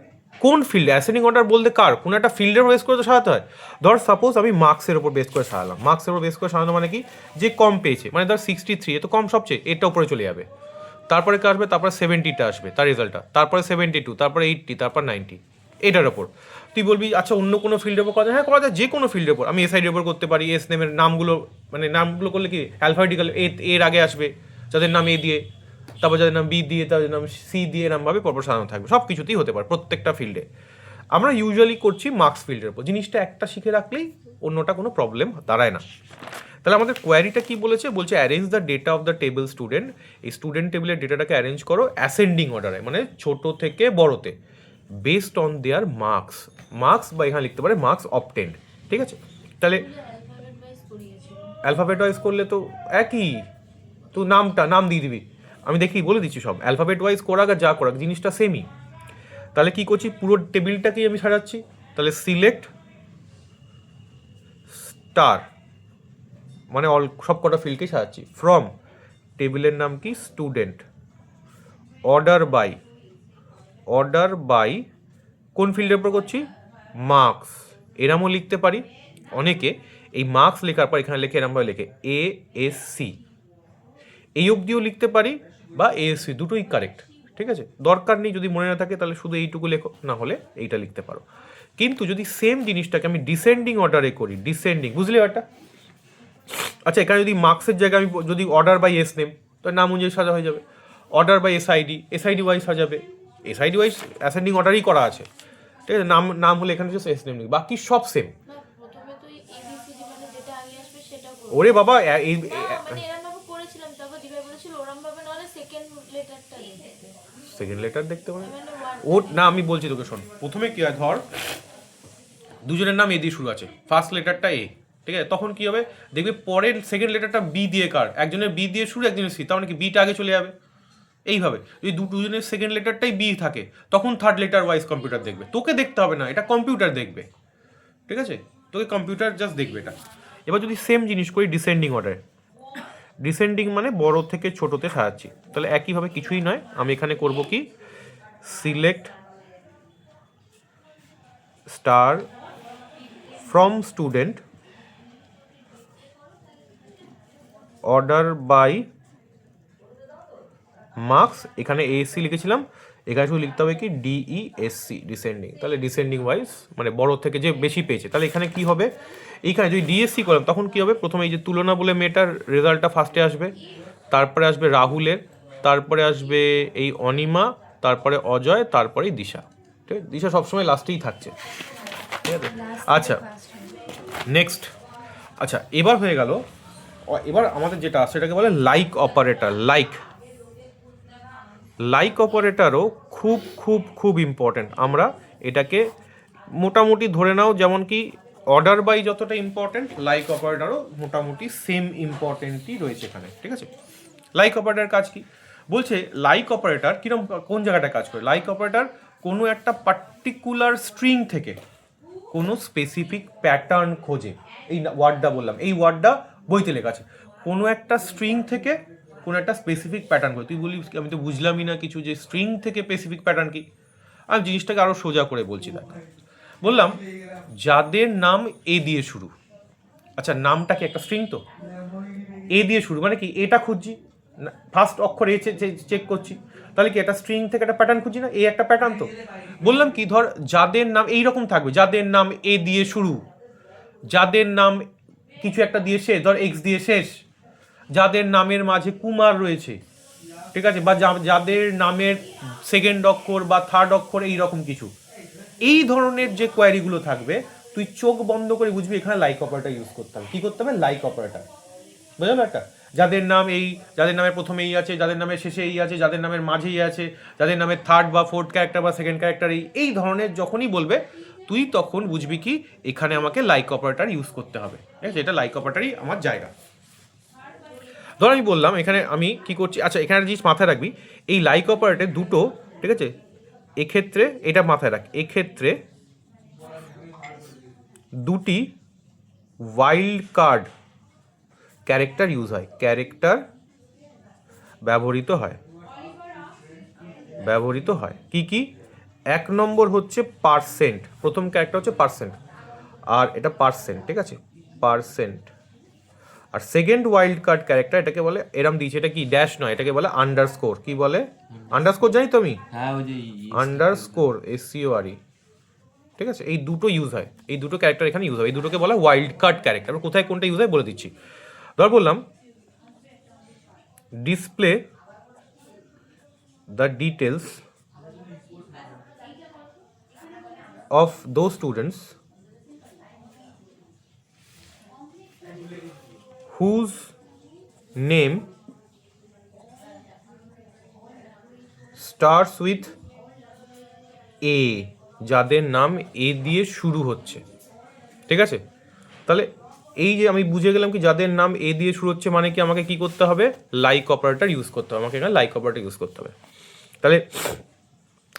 কোন ফিল্ডে অ্যাসেন্ডিং অর্ডার বলতে কার, কোনো একটা ফিল্ডের বেস করে তো সাজাতে হয়। ধর সাপোজ আমি মার্কসের ওপর বেস করে সাজালাম, মার্কসের ওপর বেস করে সাজানো মানে কি, যে কম পেয়েছে, মানে ধর 63, এ তো কম সবচেয়ে, এটা উপরে চলে যাবে, তারপরে কে আসবে, তারপরে 70টা আসবে তার রেজাল্টটা, তারপরে 72, তারপরে 80, তারপর 90, এটার ওপর। তুই বলবি আচ্ছা অন্য কোনো ফিল্ডের ওপর করা যায়, হ্যাঁ করা যায়, যে কোনো ফিল্ডের ওপর। আমি SID ওপর করতে পারি, এস নেমের নামগুলো, মানে নামগুলো করলে কি অ্যালফাবেটিক্যাল, এর আগে আসবে যাদের নাম A দিয়ে, তারপর যাদের নাম B দিয়ে, তাদের নাম C দিয়ে, এরমভাবে পরপর সাজানো থাকবে, সব কিছুতেই হতে পারে প্রত্যেকটা ফিল্ডে। আমরা ইউজুয়ালি করছি মার্কস ফিল্ডের ওপর, জিনিসটা একটা শিখে রাখলেই অন্যটা কোনো প্রবলেম দাঁড়ায় না। তাহলে আমাদের কোয়ারিটা কি বলেছে, বলছে arrange the data of the table student, এই স্টুডেন্ট টেবিলের ডেটাটাকে অ্যারেঞ্জ করো অ্যাসেন্ডিং অর্ডারে, মানে ছোট থেকে বড়তে, বেসড অন দেয়ার মার্কস বা এখানে লিখতে পারে মার্কস অবটেন্ড, ঠিক আছে। তাহলে অ্যালফাবেট ওয়াইজ করলে তো একই, তো নাম দিয়ে দিবি, আমি দেখি বলে দিচ্ছি সব অ্যালফাবেট ওয়াইজ করাক আর যা করাক জিনিসটা সেমই। তাহলে কি করছি, পুরো টেবিলটাকেই আমি সাজাচ্ছি। তাহলে সিলেক্ট স্টার মানে সব কটা ফিল্ডকেই সাজাচ্ছি, ফ্রম টেবিলের নাম কি স্টুডেন্ট, অর্ডার বাই কোন ফিল্ডের উপর করছি, মার্কস, এরমও লিখতে পারি অনেকে। এই মার্কস লেখার পর এখানে লেখে এরমভাবে লেখে ASC, এই অবধিও লিখতে পারি, বা ASC, দুটোই কারেক্ট, ঠিক আছে। দরকার নেই, যদি মনে না থাকে তাহলে শুধু এইটুকু লেখো, না হলে এইটা লিখতে পারো। কিন্তু যদি সেম জিনিসটাকে আমি ডিসেন্ডিং অর্ডারে করি, ডিসেন্ডিং, বুঝলি ব্যাপারটা। আচ্ছা এখানে যদি মার্কসের জায়গায় আমি যদি অর্ডার বাই এস নেম, তো নাম অনুযায়ী সাজা হয়ে যাবে, অর্ডার বাই SID ওয়াইজ সাজাবে, SID ওয়াইজ অ্যাসেন্ডিং অর্ডারই করা আছে, ঠিক আছে। নাম হলে এখানে জাস্ট এস নেম, বাকি সব সেম। ওরে বাবা, সেকেন্ড লেটার দেখতে পারে ও না, আমি বলছি তোকে শোন, প্রথমে কি হয়, ধর দুজনের নাম A দিয়ে শুরু আছে, ফার্স্ট লেটারটা A, ঠিক আছে, তখন কি হবে দেখবে পরের সেকেন্ড লেটারটা B দিয়ে কার, একজনের B দিয়ে শুরু, একজনের C, তার মানে কি বিটা আগে চলে যাবে। এইভাবে যদি দুজনের সেকেন্ড লেটারটাই B থাকে তখন থার্ড লেটার ওয়াইজ কম্পিউটার দেখবে, তোকে দেখতে হবে না, এটা কম্পিউটার দেখবে, ঠিক আছে, তোকে কম্পিউটার জাস্ট দেখবে এটা। এবার যদি সেম জিনিস করি ডিসেন্ডিং অর্ডারে, ডিসেন্ডিং মানে বড় থেকে ছোটতে সাজাচ্ছি, তাহলে একইভাবে কিছুই নয়, আমি এখানে করব কি select star from student, order by marks, এখানে ASC লিখেছিলাম, এখানে শুধু লিখতে হবে কি DESC, ডিসেন্ডিং। তাহলে ডিসেন্ডিং ওয়াইজ মানে বড় থেকে যে বেশি পেয়েছে, তাহলে এখানে কি হবে, এইখানে যদি DSC করলাম তখন কি হবে, প্রথমে এই যে তুলনা বলে মেয়েটার রেজাল্টটা ফার্স্টে আসবে, তারপরে আসবে রাহুলের, তারপরে আসবে এই অনিমা, তারপরে অজয়, তারপরে দিশা, ঠিক আছে, দিশা সবসময় লাস্টেই থাকছে, ঠিক আছে। আচ্ছা নেক্সট, আচ্ছা এবার হয়ে গেল, এবার আমাদের যেটা সেটাকে বলে লাইক অপারেটর। লাইক অপারেটরও খুব খুব খুব ইম্পর্ট্যান্ট, আমরা এটাকে মোটামুটি ধরে নাও, যেমন কি অর্ডার বাই যতটা ইম্পর্টেন্ট, লাইক অপারেটরও মোটামুটি সেম ইম্পর্টেন্টই রয়েছে এখানে, ঠিক আছে। লাইক অপারেটর কাজ কি বলছে, লাইক অপারেটর কিরকম, কোন জায়গাটা কাজ করে? লাইক অপারেটর কোনো একটা পার্টিকুলার স্ট্রিং থেকে কোনো স্পেসিফিক প্যাটার্ন খোঁজে। এই ওয়ার্ডটা বললাম, এই ওয়ার্ডটা বইতে লেখা আছে, কোনো একটা স্ট্রিং থেকে কোনো একটা স্পেসিফিক প্যাটার্ন খোঁজে। তুই বলি আমি তো বুঝলামই না কিছু, যে স্ট্রিং থেকে স্পেসিফিক প্যাটার্ন কি? আমি জিনিসটাকে আরও সোজা করে বলছি। দেখ, বললাম যাদের নাম এ দিয়ে শুরু, আচ্ছা নামটা কি একটা স্ট্রিং? তো এ দিয়ে শুরু মানে কি, এটা খুঁজছি, ফার্স্ট অক্ষর এ চেক করছি, তাহলে কি একটা স্ট্রিং থেকে একটা প্যাটার্ন খুঁজছি না? এ একটা প্যাটার্ন। তো বললাম কি, ধর যাদের নাম এইরকম থাকবে, যাদের নাম এ দিয়ে শুরু, যাদের নাম কিছু একটা দিয়ে শেষ, ধর এক্স দিয়ে শেষ, যাদের নামের মাঝে কুমার রয়েছে, ঠিক আছে, বা যাদের নামের সেকেন্ড অক্ষর বা থার্ড অক্ষর এইরকম কিছু, এই ধরনের যে কোয়ারিগুলো থাকবে, তুই চোখ বন্ধ করে বুঝবি এখানে লাইক অপারেটর ইউজ করতে হবে। কি করতে হবে? Like operator. বুঝলো একটা? যাদের নাম এই, যাদের নামের প্রথমে এই আছে, যাদের নামের শেষে এই আছে, যাদের নামের মাঝেই আছে, যাদের নামের থার্ড বা ফোর্থ ক্যারেক্টার বা সেকেন্ড ক্যারেক্টার এই ধরনের যখনই বলবে, তুই তখন বুঝবি কি এখানে আমাকে লাইক অপারেটর ইউজ করতে হবে। ঠিক আছে, এটা লাইক অপারেটরই আমার জায়গা। ধর আমি বললাম এখানে আমি কি করছি, আচ্ছা এখানে জিনিস মাথায় রাখবি, এই লাইক অপারেটর দুটো, ঠিক আছে, এক্ষেত্রে এটা মাথায় রাখ, এক্ষেত্রে দুটি ওয়াইল্ড কার্ড ক্যারেক্টার ইউজ হয়, ক্যারেক্টার ব্যবহৃত হয় কি কি? এক নম্বর হচ্ছে পার্সেন্ট, প্রথম ক্যারেক্টার হচ্ছে পার্সেন্ট, আর এটা পার্সেন্ট, ঠিক আছে, পার্সেন্ট। আর সেকেন্ড ওয়াইল্ড কার্ড ক্যারেক্টার, এটাকে বলে, এরম দিয়েছে, এটা কি ড্যাশ নয়, এটাকে বলে আন্ডারস্কোর। কি বলে? আন্ডারস্কোর, জানি তো আমি, আন্ডারস্কোর, SCORE, ঠিক আছে। এই দুটো ইউজ হয়, এই দুটো ক্যারেক্টার এখানে ইউজ হয়, এই দুটোকে বলা ওয়াইল্ড কার্ড ক্যারেক্টার। কোথায় কোনটা ইউজ হয় বলে দিচ্ছি। ধর বললাম display the details of those students whose name starts with A, যাদের নাম এ দিয়ে শুরু হচ্ছে, ঠিক আছে। তাহলে এই যে আমি বুঝে গেলাম কি যাদের নাম এ দিয়ে শুরু হচ্ছে, মানে কি আমাকে কি করতে হবে? লাইক অপারেটর ইউজ করতে হবে, আমাকে এখানে লাইক অপারেটর ইউজ করতে হবে। তাহলে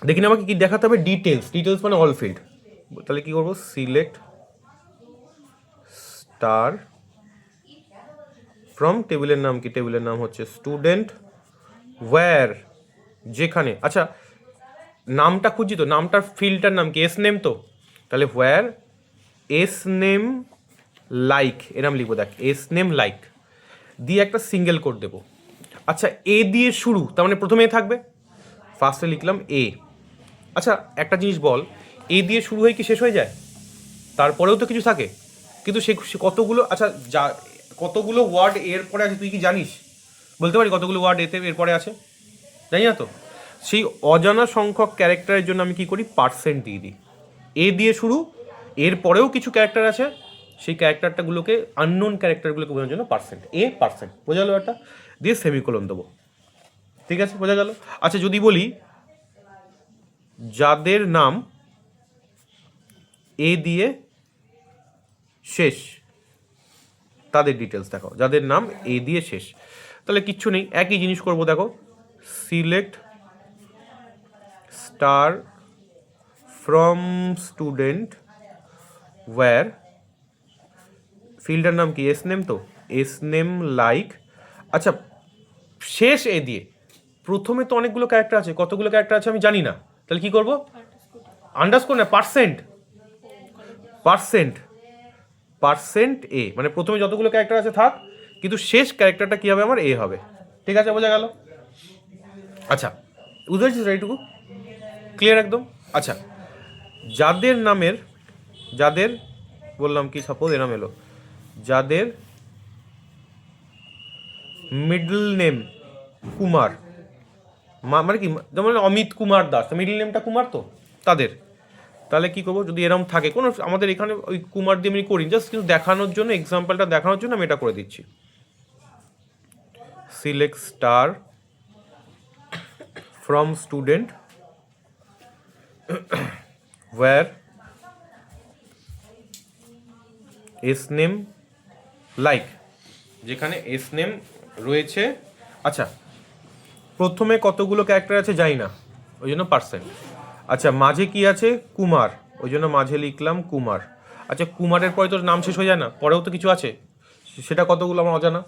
দেখি না আমাকে কি দেখাতে হবে? ডিটেলস মানে অল ফিল্ড। তাহলে কি করবো? সিলেক্ট স্টার ফ্রম, টেবিলের নাম কি? টেবিলের নাম হচ্ছে স্টুডেন্ট, ওয়্যার, যেখানে, আচ্ছা নামটা খুঁজি তো, নামটার ফিল্ডটার নাম কি? S name. তো তাহলে ওয়্যার এস নেম লাইক, এরম লিখবো, দেখ এস নেম লাইক দিয়ে একটা সিঙ্গেল কোড দেবো। আচ্ছা এ দিয়ে শুরু, তার মানে প্রথমে এ থাকবে, ফার্স্টে লিখলাম এ। আচ্ছা একটা জিনিস বল, এ দিয়ে শুরু হয়ে কি শেষ হয়ে যায়? তারপরেও তো কিছু থাকে, কিন্তু সে কতগুলো, আচ্ছা যা কতগুলো ওয়ার্ড এর পরে আছে তুই কি জানিস? বলতে পারি কতগুলো ওয়ার্ড এতে এরপরে আছে? জানি না তো। সেই অজানা সংখ্যক ক্যারেক্টারের জন্য আমি কি করি? পার্সেন্ট দিয়ে দিই। এ দিয়ে শুরু, এর পরেও কিছু ক্যারেক্টার আছে, সেই ক্যারেক্টারটাগুলোকে, আননোন ক্যারেক্টারগুলোকে বোঝানোর জন্য পার্সেন্ট, এ পার্সেন্ট, বোঝা গেলো একটা, দিয়ে সেমিকোলন দেবো, ঠিক আছে, বোঝা গেল। আচ্ছা যদি বলি যাদের নাম এ দিয়ে শেষ, তাদের ডিটেলস দেখাও, যাদের নাম এ দিয়ে শেষ। তাহলে কিচ্ছু নেই, একই জিনিস করবো, দেখো select star from student where, ফিল্ডের নাম কি? S name. তো এস নেম লাইক, আচ্ছা শেষ এ দিয়ে, প্রথমে তো অনেকগুলো ক্যারেক্টার আছে, কতগুলো ক্যারেক্টার আছে আমি জানি না, তাহলে কি করবো? আন্ডারস্কোর না, পার্সেন্ট এ, মানে প্রথমে যতগুলো ক্যারেক্টার আছে থাক, কিন্তু শেষ ক্যারেক্টারটা কি হবে? আমার এ হবে, ঠিক আছে, বোঝা গেল। আচ্ছা বুঝতে পারছিস এইটুকু? ক্লিয়ার একদম? আচ্ছা যাদের নামের, যাদের বললাম কি, সাপোজ এনাম এলো, যাদের মিডল নেম কুমার, মানে কি, যেমন অমিত কুমার দাস, মিডল নেমটা কুমার, তো তাদের, তাহলে কি করবো? যদি এরকম থাকে কোনো, আমাদের এখানে ওই কুমার দিয়ে আমি করি, জাস্ট কিন্তু দেখানোর জন্য, এক্সাম্পলটা দেখানোর জন্য আমি এটা করে দিচ্ছি। Select star from student where s name like, যেখানে এস নেম রয়েছে। আচ্ছা, প্রথমে কতগুলো ক্যারেক্টার আছে জানি না, ওই জন্য পার্সেন্ট। আচ্ছা, মাঝে কি আছে? কুমার, ওই জন্য মাঝে লিখলাম কুমার। আচ্ছা, কুমারের পরে তো নাম শেষ হয়ে যায় না, পরেও তো কিছু আছে, সেটা কতগুলো আমার অজানা।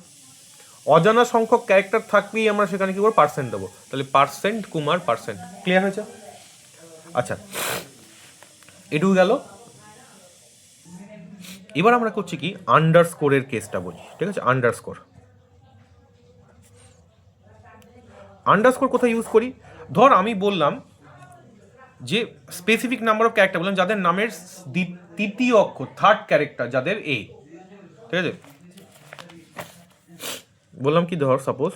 অজানা সংখ্যক ক্যারেক্টার থাকলেই আমরা সেখানে কি করবো? পার্সেন্ট দেবো। তাহলে পার্সেন্ট কুমার পার্সেন্ট। ক্লিয়ার হয়েছে? আচ্ছা, এটুকু গেল। এবার আমরা করছি কি, আন্ডারস্কোরের কেসটা বুঝি। ঠিক আছে, আন্ডারস্কোর। আন্ডারস্কোর কোথায় ইউজ করি? ধর আমি বললাম যে স্পেসিফিক নাম্বার অফ ক্যারেক্টার, বললাম যাদের নামের তৃতীয় অক্ষর, থার্ড ক্যারেক্টার যাদের এ, ঠিক আছে, বললাম কি, ধর সাপোজ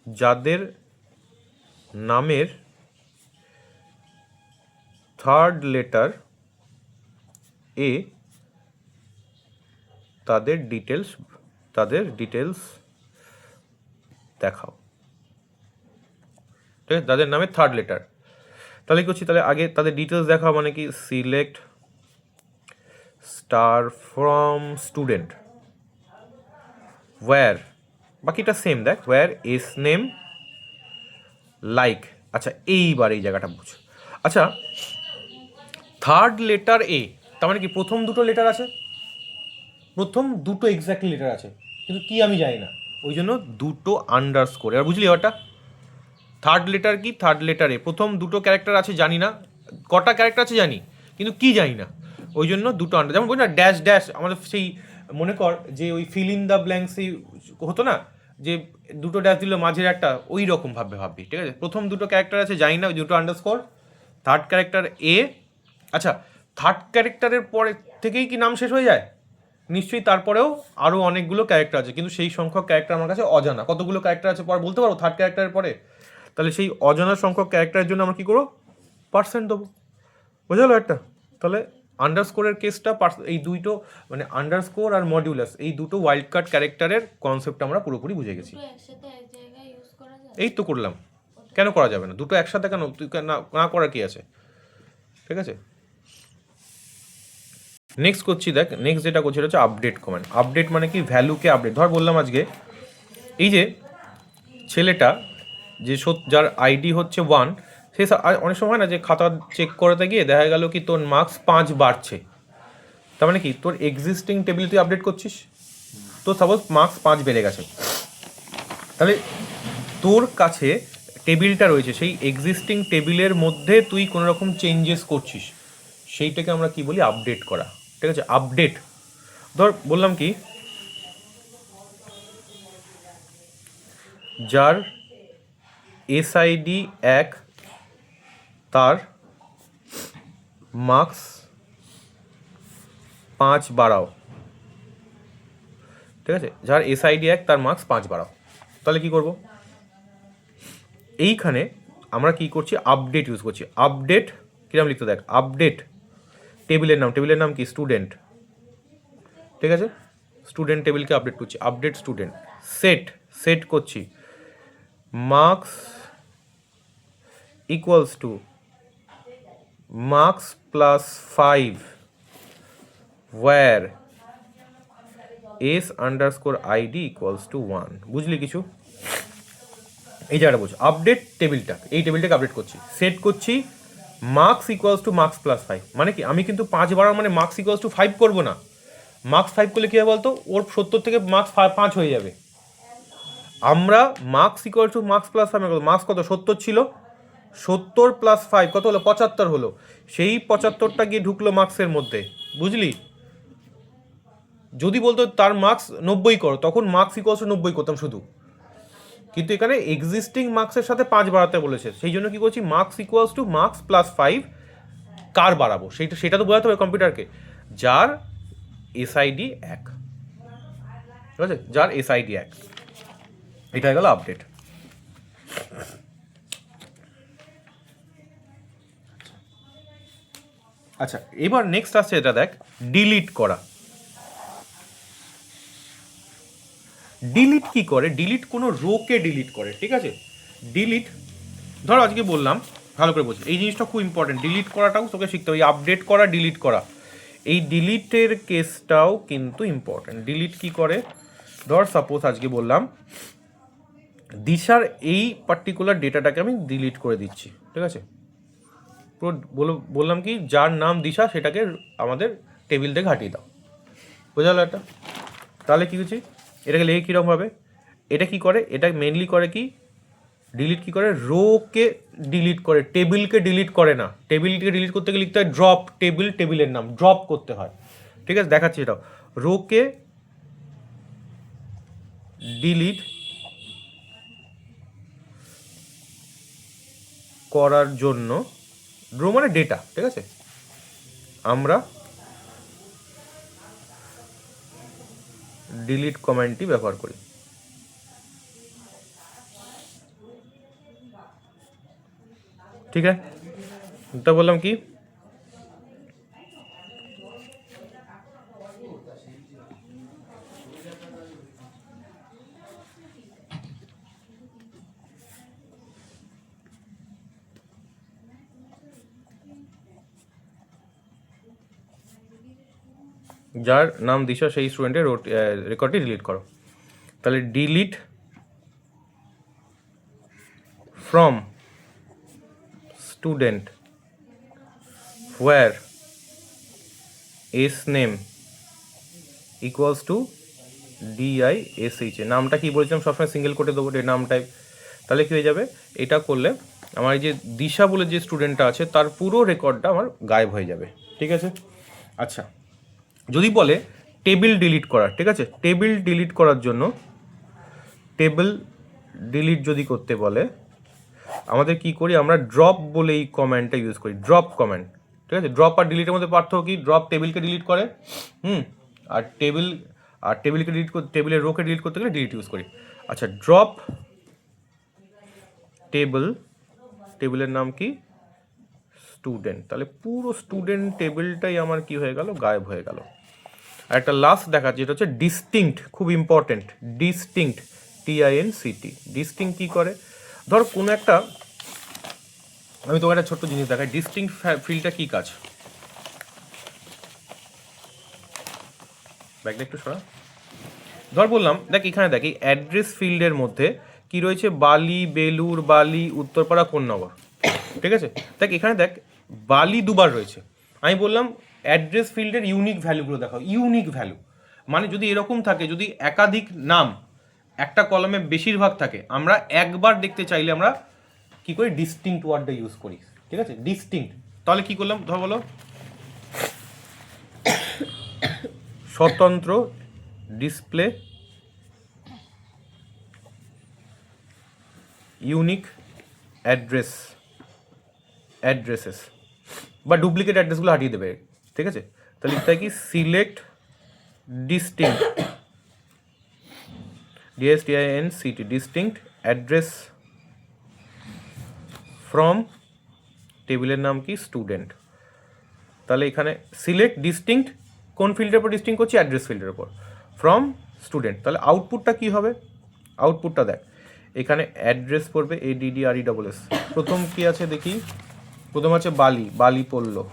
যাদের নামের থার্ড লেটার এ, তাদের ডিটেলস দেখাও। ঠিক আছে, তাদের নামে থার্ড লেটার। তাহলে কি করছি? তাহলে আগে তাদের ডিটেলস দেখাও মানে কি, select star from student where, বাকিটা সেম দেখ, ওয়্যার এস নেম লাইক। আচ্ছা, এইবার এই জায়গাটা বুঝ। আচ্ছা, থার্ড লেটার এ, তার মানে কি প্রথম দুটো লেটার আছে, প্রথম দুটো এক্স্যাক্টলি লেটার আছে, কিন্তু কি আমি জানি না, ওই জন্য দুটো আন্ডারস্কোর। এবার বুঝলি ব্যাপারটা? থার্ড লেটার কি, থার্ড লেটারে প্রথম দুটো ক্যারেক্টার আছে জানি না, কটা ক্যারেক্টার আছে জানি, কিন্তু কি জানি না, ওই জন্য দুটো আন্ডার। যেমন বলি না ড্যাশ ড্যাশ, আমাদের সেই মনে কর যে ওই ফিল ইন দ্য ব্ল্যাঙ্কস হতো না, যে দুটো ড্যাশ দিল মাঝের একটা, ওই রকম ভাববি। ঠিক আছে, প্রথম দুটো ক্যারেক্টার আছে জানি না, ওই দুটো আন্ডারস্কোর। Third character a. আচ্ছা, থার্ড ক্যারেক্টারের পরে থেকেই কি নাম শেষ হয়ে যায়? নিশ্চয়ই তারপরেও আরও অনেকগুলো ক্যারেক্টার আছে, কিন্তু সেই সংখ্যক ক্যারেক্টার আমার কাছে অজানা। কতগুলো ক্যারেক্টার আছে পরে বলতে পারবো থার্ড ক্যারেক্টারের পরে? তাহলে সেই অজানা সংখ্যক ক্যারেক্টারের জন্য আমরা কী করবো? পার্সেন্ট দেবো। বোঝা গেলো একটা? তাহলে আন্ডারস্কোরের কেসটা এই দুটো মানে আন্ডারস্কোর আর মডিউলাস, এই দুটো ওয়াইল্ড কার্ড ক্যারেক্টারের কনসেপ্ট আমরা পুরোপুরি বুঝে গেছি। এই তো করলাম, কেন করা যাবে না? দুটো একসাথে কেন, তুই না করার কি আছে? ঠিক আছে, নেক্সট করছি। দেখ, নেক্সট যেটা করছি হচ্ছে আপডেট কমান্ড। আপডেট মানে কি, ভ্যালুকে আপডেট। ধর বললাম আজকে এই যে ছেলেটা যে যার আইডি হচ্ছে 1, সে অনেক সময় হয় না যে খাতা চেক করতে গিয়ে দেখা গেল কি তোর মার্কস 5 বাড়ছে, তার মানে কি তোর এক্সিস্টিং টেবিল তুই আপডেট করছিস, তো সাপোজ মার্কস 5 বেড়ে গেছে, তাহলে তোর কাছে টেবিলটা রয়েছে, সেই এক্সিস্টিং টেবিলের মধ্যে তুই কোনো রকম চেঞ্জেস করছিস, সেইটাকে আমরা কি বলি? আপডেট করা। ঠিক আছে, আপডেট। ধর বললাম কি, যার এসআইডি 1 তার মার্কস 5 বাড়াও। ঠিক আছে, যার এসআইডি 1 তার মার্কস 5 বাড়াও। তাহলে কি করব? এইখানে আমরা কি করছি? আপডেট ইউজ করছি। আপডেট কিরকম লিখতে দেখ, আপডেট টেবিলের নাম কি? স্টুডেন্ট। ঠিক আছে, স্টুডেন্ট টেবিলকে আপডেট করছি, আপডেট স্টুডেন্ট। সেট করছি marks equals to marks plus 5 where s underscore ID equals to 1। বুঝলি কিছু? এই জায়গাটা বুঝ, আপডেট টেবিলটা, এই টেবিলটাকে আপডেট করছি, সেট করছি marks equals to marks plus 5। মানে কি, আমি কিন্তু 5 বাড়ার মানে মার্কস ইকুয়ালস টু 5 করবো না। মার্কস 5 করলে কী হবে বলতো, ওর 70 থেকে মার্কস 5 হয়ে যাবে। আমরা marks equal to marks plus 5, marks কত? 70 ছিল, 70 প্লাস 5 কত হলো? 75 হলো। সেই 75টা গিয়ে ঢুকলো মার্কসের মধ্যে। বুঝলি? যদি বলতো তার মার্কস 90 করো, তখন মার্কস ইকুয়ালস টু 90 করতাম শুধু, কিন্তু এখানে এক্সিস্টিং মার্কসের সাথে 5 বাড়াতে বলেছে, সেই জন্য কি করছি? Marks equals to marks plus 5 কার বাড়াবো সেটা তো বোঝাতে হবে কম্পিউটারকে, যার এসআইডি 1। ঠিক আছে, যার এসআইডি 1, এটা হয়ে গেল আপডেট। আচ্ছা, এবার নেক্সট আসছে এটা দেখ, ডিলিট করা। ডিলিট কি করে? ডিলিট কোনো রোকে ডিলিট করে। ঠিক আছে, ডিলিট ধরো আজকে বললাম, ভালো করে বুঝি, এই জিনিসটা খুব ইম্পর্টেন্ট, ডিলিট করাটাও তোকে শিখতে হবে। আপডেট করা, ডিলিট করা, এই ডিলিটের কেসটাও কিন্তু ইম্পর্টেন্ট। ডিলিট কি করে, ধর সাপোজ আজকে বললাম দিশার এই পার্টিকুলার ডেটাটাকে আমি ডিলিট করে দিচ্ছি, ঠিক আছে, বললাম কি যার নাম দিশা সেটাকে আমাদের টেবিল থেকে হাটিয়ে দাও, বোঝা গেল একটা। তাহলে কী হচ্ছে, এটাকে লেগে কীরকম হবে, এটা কি করে, এটা মেনলি করে কি ডিলিট কি করে, রোকে ডিলিট করে, টেবিলকে ডিলিট করে না। টেবিলকে ডিলিট করতে গেলে লিখতে হয় ড্রপ টেবিল, টেবিলের নাম ড্রপ করতে হয়, ঠিক আছে, দেখাচ্ছি এটাও। রোকে ডিলিট করার জন্য, রো মানে ডেটা, ঠিক আছে, আমরা ডিলিট কমান্ডটি ব্যবহার করি। ঠিক আছে, তা বললাম কি যার নাম দিশা সেই স্টুডেন্টের রেকর্ডটি ডিলিট করো। তাহলে delete from student where S name equals to DISH, নামটা কি বলেছিলাম সবসময় সিঙ্গেল কোটে দেবো, নাম টাইপ। তাহলে কী হয়ে যাবে, এটা করলে আমার এই যে দিশা বলে যে স্টুডেন্টটা আছে তার পুরো রেকর্ডটা আমার গায়েব হয়ে যাবে, ঠিক আছে। আচ্ছা, যদি বলে টেবিল ডিলিট করার, ঠিক আছে, টেবিল ডিলিট করার জন্য, টেবিল ডিলিট যদি করতে বলে আমাদের কি করি, আমরা ড্রপ বলে এই কমান্ডটা ইউজ করি, ড্রপ কমান্ড, ঠিক আছে। ড্রপ আর ডিলিটের মধ্যে পার্থক্য কি, ড্রপ টেবিলকে ডিলিট করে, আর টেবিলকে ডিলিট করতে, টেবিলের রোকে ডিলিট করতে গেলে ডিলিট ইউজ করি। আচ্ছা, ড্রপ টেবিলের নাম কি, স্টুডেন্ট, তাহলে পুরো স্টুডেন্ট টেবিলটাই আমার কি হয়ে গেল, গায়েব হয়ে গেল। আর একটা লাস্ট দেখা, যেটা হচ্ছে ডিস্টিংক্ট, খুব ইম্পর্টেন্ট, ডিস্টিংক্ট, TINCT, ডিস্টিংক্ট কি করে, ধর কোনো একটা, আমি তোমাকে একটা ছোট্ট জিনিস দেখাই, ডিস্টিংক্ট ফিল্ডটা কি কাজ, ব্যাগটা একটু সরা, ধর বললাম দেখ এখানে দেখ এই অ্যাড্রেস ফিল্ডের মধ্যে কি রয়েছে, বালি, বেলুর, বালি, উত্তরপাড়া, কোন্নগর, ঠিক আছে। দেখ এখানে দেখ বালি দুবার রয়েছে, আমি বললাম অ্যাড্রেস ফিল্ডের ইউনিক ভ্যালুগুলো দেখাও, ইউনিক ভ্যালু মানে যদি এরকম থাকে, যদি একাধিক নাম একটা কলমে বেশিরভাগ থাকে, আমরা একবার দেখতে চাইলে আমরা কি করি, ডিস্টিংক্ট ওয়ার্ডটা ইউজ করি, ঠিক আছে, ডিস্টিংক্ট। তাহলে কি করলাম, ধর বলো স্বতন্ত্র ডিসপ্লে ইউনিক অ্যাড্রেসেস বা ডুপ্লিকেট অ্যাড্রেসগুলো হাটিয়ে দেবে, ঠিক আছে। তাহলে লিখতে হয় কি, select distinct, DISTINCT, distinct address from টেবিলের নাম কি, স্টুডেন্ট। তাহলে এখানে সিলেক্ট ডিস্টিংক্ট কোন ফিল্ডের উপর ডিস্টিংক্ট করছি, অ্যাড্রেস ফিল্ডের উপর, ফ্রম স্টুডেন্ট। তাহলে আউটপুটটা কি হবে, আউটপুটটা দেখ এখানে অ্যাড্রেস পড়বে ADDRESS, প্রথম কি আছে দেখি, প্রথম আছে বালি, বালি পড়লো,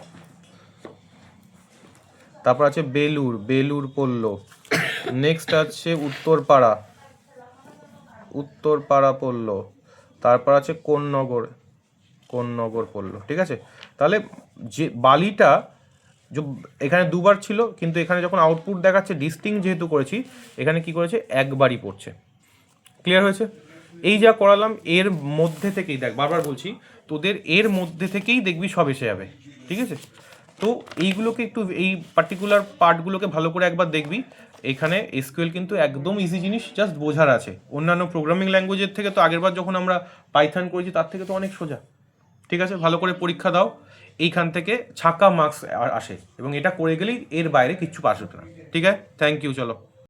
তারপর আছে বেলুর, বেলুর পড়লো, নেক্সট আছে উত্তরপাড়া, উত্তরপাড়া পড়লো, তারপর আছে কোন্নগর, কোন্নগর পড়লো, ঠিক আছে। তাহলে যে বালিটা এখানে দুবার ছিল, কিন্তু এখানে যখন আউটপুট দেখাচ্ছে ডিস্টিংক্ট যেহেতু করেছি, এখানে কি করেছে, একবারই পড়ছে। ক্লিয়ার হয়েছে? এই যা করালাম এর মধ্যে থেকেই দেখ, বারবার বলছি তোদের এর মধ্যে থেকেই দেখবি সব এসে যাবে, ঠিক আছে। তো এইগুলোকে একটু, এই পার্টিকুলার পার্টগুলোকে ভালো করে একবার দেখবি। এখানে SQL কিন্তু একদম ইজি জিনিস, জাস্ট বোঝার আছে। অন্যান্য প্রোগ্রামিং ল্যাঙ্গুয়েজের থেকে তো আগেরবার যখন আমরা পাইথন করেছি তার থেকে তো অনেক সোজা, ঠিক আছে। ভালো করে পরীক্ষা দাও, এইখান থেকে ছাকা মার্কস আসে, এবং এটা করে গেলেই এর বাইরে কিচ্ছু পাস হতো না, ঠিক আছে। থ্যাংক ইউ, চলো।